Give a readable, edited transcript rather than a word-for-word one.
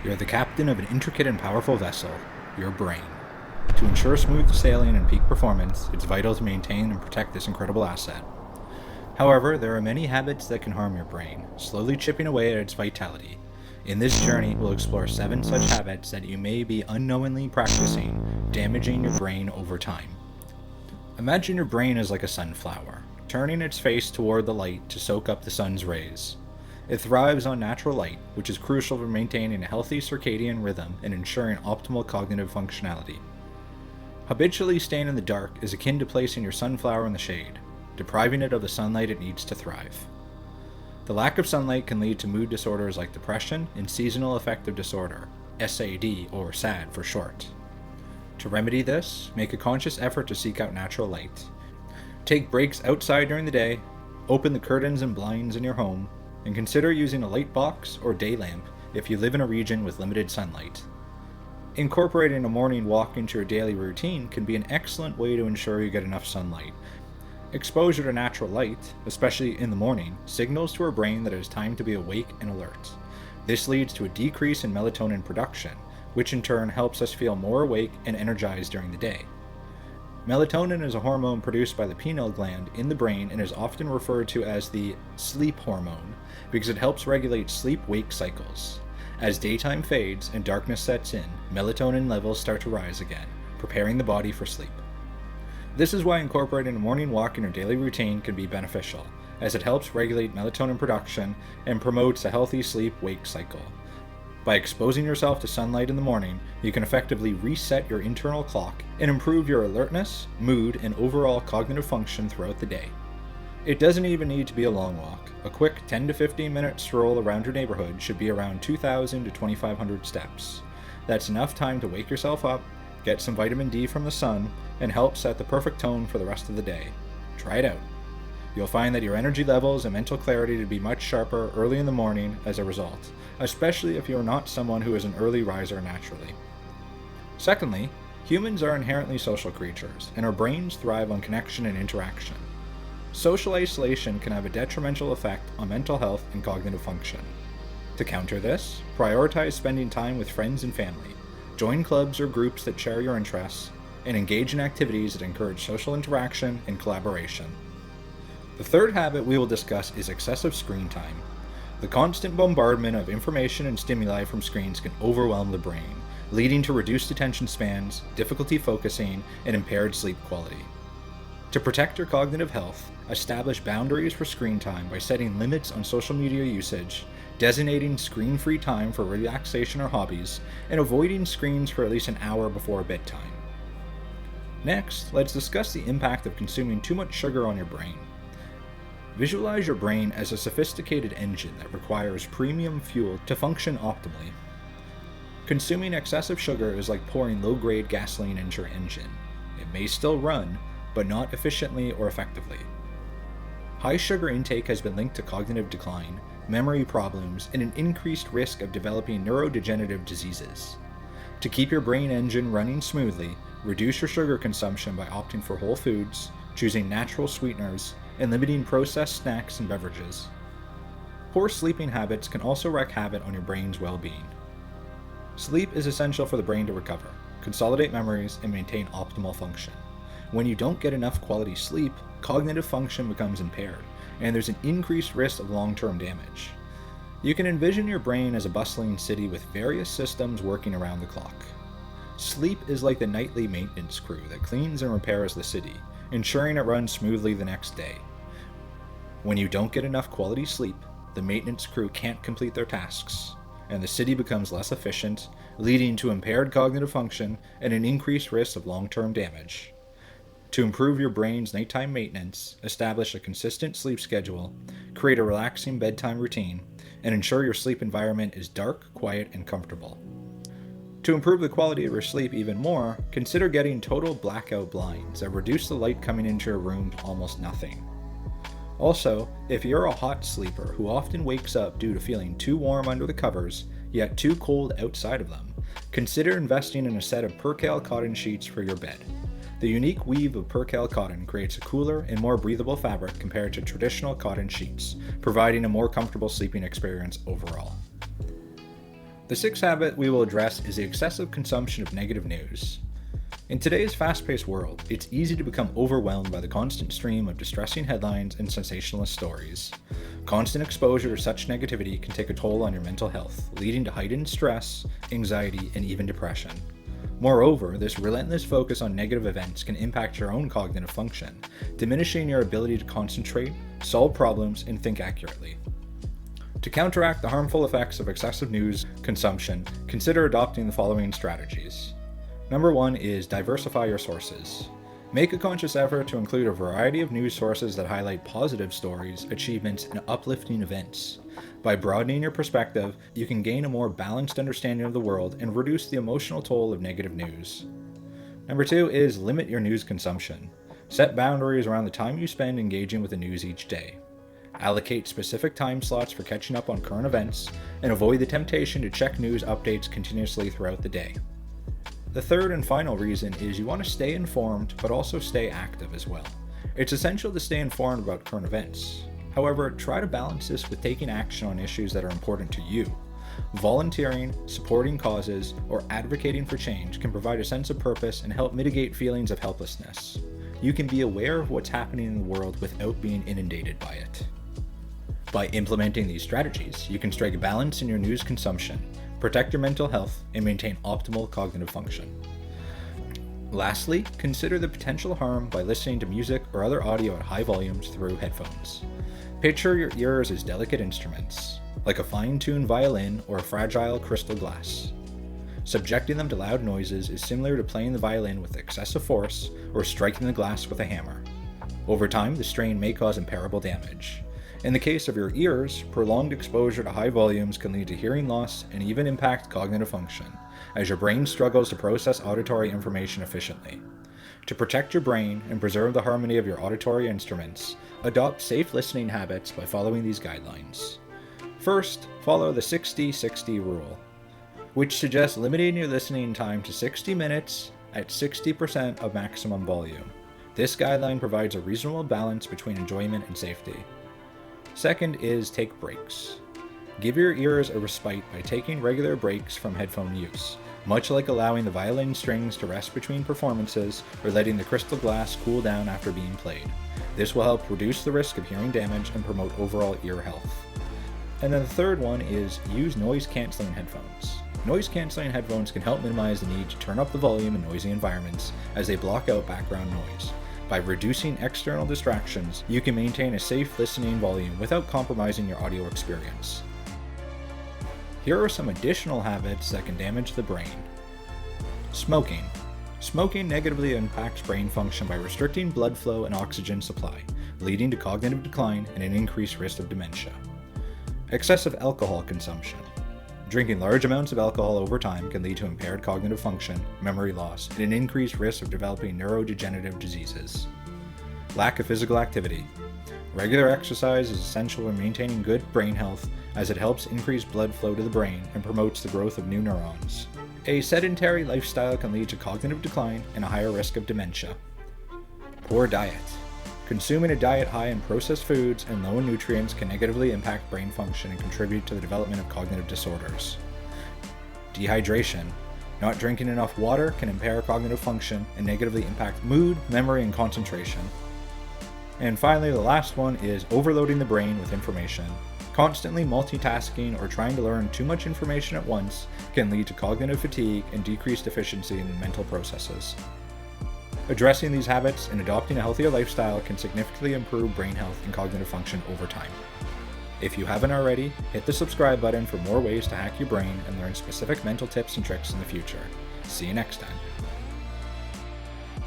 You're the captain of an intricate and powerful vessel, your brain. To ensure smooth sailing and peak performance, it's vital to maintain and protect this incredible asset. However, there are many habits that can harm your brain, slowly chipping away at its vitality. In this journey, we'll explore 7 such habits that you may be unknowingly practicing, damaging your brain over time. Imagine your brain as like a sunflower, turning its face toward the light to soak up the sun's rays. It thrives on natural light, which is crucial for maintaining a healthy circadian rhythm and ensuring optimal cognitive functionality. Habitually staying in the dark is akin to placing your sunflower in the shade, depriving it of the sunlight it needs to thrive. The lack of sunlight can lead to mood disorders like depression and seasonal affective disorder, SAD or SAD for short. To remedy this, make a conscious effort to seek out natural light. Take breaks outside during the day, open the curtains and blinds in your home, and consider using a light box or day lamp if you live in a region with limited sunlight. Incorporating a morning walk into your daily routine can be an excellent way to ensure you get enough sunlight. Exposure to natural light, especially in the morning, signals to our brain that it is time to be awake and alert. This leads to a decrease in melatonin production, which in turn helps us feel more awake and energized during the day. Melatonin is a hormone produced by the pineal gland in the brain and is often referred to as the sleep hormone because it helps regulate sleep-wake cycles. As daytime fades and darkness sets in, melatonin levels start to rise again, preparing the body for sleep. This is why incorporating a morning walk in your daily routine can be beneficial, as it helps regulate melatonin production and promotes a healthy sleep-wake cycle. By exposing yourself to sunlight in the morning, you can effectively reset your internal clock and improve your alertness, mood, and overall cognitive function throughout the day. It doesn't even need to be a long walk. A quick 10 to 15 minute stroll around your neighborhood should be around 2,000 to 2,500 steps. That's enough time to wake yourself up, get some vitamin D from the sun, and help set the perfect tone for the rest of the day. Try it out. You'll find that your energy levels and mental clarity to be much sharper early in the morning as a result, especially if you are not someone who is an early riser naturally. Secondly, humans are inherently social creatures, and our brains thrive on connection and interaction. Social isolation can have a detrimental effect on mental health and cognitive function. To counter this, prioritize spending time with friends and family, join clubs or groups that share your interests, and engage in activities that encourage social interaction and collaboration. The third habit we will discuss is excessive screen time. The constant bombardment of information and stimuli from screens can overwhelm the brain, leading to reduced attention spans, difficulty focusing, and impaired sleep quality. To protect your cognitive health, establish boundaries for screen time by setting limits on social media usage, designating screen-free time for relaxation or hobbies, and avoiding screens for at least an hour before bedtime. Next, let's discuss the impact of consuming too much sugar on your brain. Visualize your brain as a sophisticated engine that requires premium fuel to function optimally. Consuming excessive sugar is like pouring low-grade gasoline into your engine. It may still run, but not efficiently or effectively. High sugar intake has been linked to cognitive decline, memory problems, and an increased risk of developing neurodegenerative diseases. To keep your brain engine running smoothly, reduce your sugar consumption by opting for whole foods, choosing natural sweeteners, and limiting processed snacks and beverages. Poor sleeping habits can also wreak havoc on your brain's well-being. Sleep is essential for the brain to recover, consolidate memories, and maintain optimal function. When you don't get enough quality sleep, cognitive function becomes impaired, and there's an increased risk of long-term damage. You can envision your brain as a bustling city with various systems working around the clock. Sleep is like the nightly maintenance crew that cleans and repairs the city, ensuring it runs smoothly the next day. When you don't get enough quality sleep, the maintenance crew can't complete their tasks, and the city becomes less efficient, leading to impaired cognitive function and an increased risk of long-term damage. To improve your brain's nighttime maintenance, establish a consistent sleep schedule, create a relaxing bedtime routine, and ensure your sleep environment is dark, quiet, and comfortable. To improve the quality of your sleep even more, consider getting total blackout blinds that reduce the light coming into your room to almost nothing. Also, if you're a hot sleeper who often wakes up due to feeling too warm under the covers, yet too cold outside of them, consider investing in a set of percale cotton sheets for your bed. The unique weave of percale cotton creates a cooler and more breathable fabric compared to traditional cotton sheets, providing a more comfortable sleeping experience overall. The sixth habit we will address is the excessive consumption of negative news. In today's fast-paced world, it's easy to become overwhelmed by the constant stream of distressing headlines and sensationalist stories. Constant exposure to such negativity can take a toll on your mental health, leading to heightened stress, anxiety, and even depression. Moreover, this relentless focus on negative events can impact your own cognitive function, diminishing your ability to concentrate, solve problems, and think accurately. To counteract the harmful effects of excessive news consumption, consider adopting the following strategies. Number 1 is diversify your sources. Make a conscious effort to include a variety of news sources that highlight positive stories, achievements, and uplifting events. By broadening your perspective, you can gain a more balanced understanding of the world and reduce the emotional toll of negative news. Number 2 is limit your news consumption. Set boundaries around the time you spend engaging with the news each day. Allocate specific time slots for catching up on current events, and avoid the temptation to check news updates continuously throughout the day. The third and final reason is you want to stay informed, but also stay active as well. It's essential to stay informed about current events. However, try to balance this with taking action on issues that are important to you. Volunteering, supporting causes, or advocating for change can provide a sense of purpose and help mitigate feelings of helplessness. You can be aware of what's happening in the world without being inundated by it. By implementing these strategies, you can strike a balance in your news consumption, protect your mental health, and maintain optimal cognitive function. Lastly, consider the potential harm by listening to music or other audio at high volumes through headphones. Picture your ears as delicate instruments, like a fine-tuned violin or a fragile crystal glass. Subjecting them to loud noises is similar to playing the violin with excessive force or striking the glass with a hammer. Over time, the strain may cause irreparable damage. In the case of your ears, prolonged exposure to high volumes can lead to hearing loss and even impact cognitive function, as your brain struggles to process auditory information efficiently. To protect your brain and preserve the harmony of your auditory instruments, adopt safe listening habits by following these guidelines. First, follow the 60-60 rule, which suggests limiting your listening time to 60 minutes at 60% of maximum volume. This guideline provides a reasonable balance between enjoyment and safety. Second is take breaks. Give your ears a respite by taking regular breaks from headphone use, much like allowing the violin strings to rest between performances or letting the crystal glass cool down after being played. This will help reduce the risk of hearing damage and promote overall ear health. And then the third one is use noise-canceling headphones. Noise-canceling headphones can help minimize the need to turn up the volume in noisy environments as they block out background noise. By reducing external distractions, you can maintain a safe listening volume without compromising your audio experience. Here are some additional habits that can damage the brain. Smoking. Smoking negatively impacts brain function by restricting blood flow and oxygen supply, leading to cognitive decline and an increased risk of dementia. Excessive alcohol consumption. Drinking large amounts of alcohol over time can lead to impaired cognitive function, memory loss, and an increased risk of developing neurodegenerative diseases. Lack of physical activity. Regular exercise is essential in maintaining good brain health as it helps increase blood flow to the brain and promotes the growth of new neurons. A sedentary lifestyle can lead to cognitive decline and a higher risk of dementia. Poor diet. Consuming a diet high in processed foods and low in nutrients can negatively impact brain function and contribute to the development of cognitive disorders. Dehydration. Not drinking enough water can impair cognitive function and negatively impact mood, memory, and concentration. And finally, the last one is overloading the brain with information. Constantly multitasking or trying to learn too much information at once can lead to cognitive fatigue and decreased efficiency in mental processes. Addressing these habits and adopting a healthier lifestyle can significantly improve brain health and cognitive function over time. If you haven't already, hit the subscribe button for more ways to hack your brain and learn specific mental tips and tricks in the future. See you next time.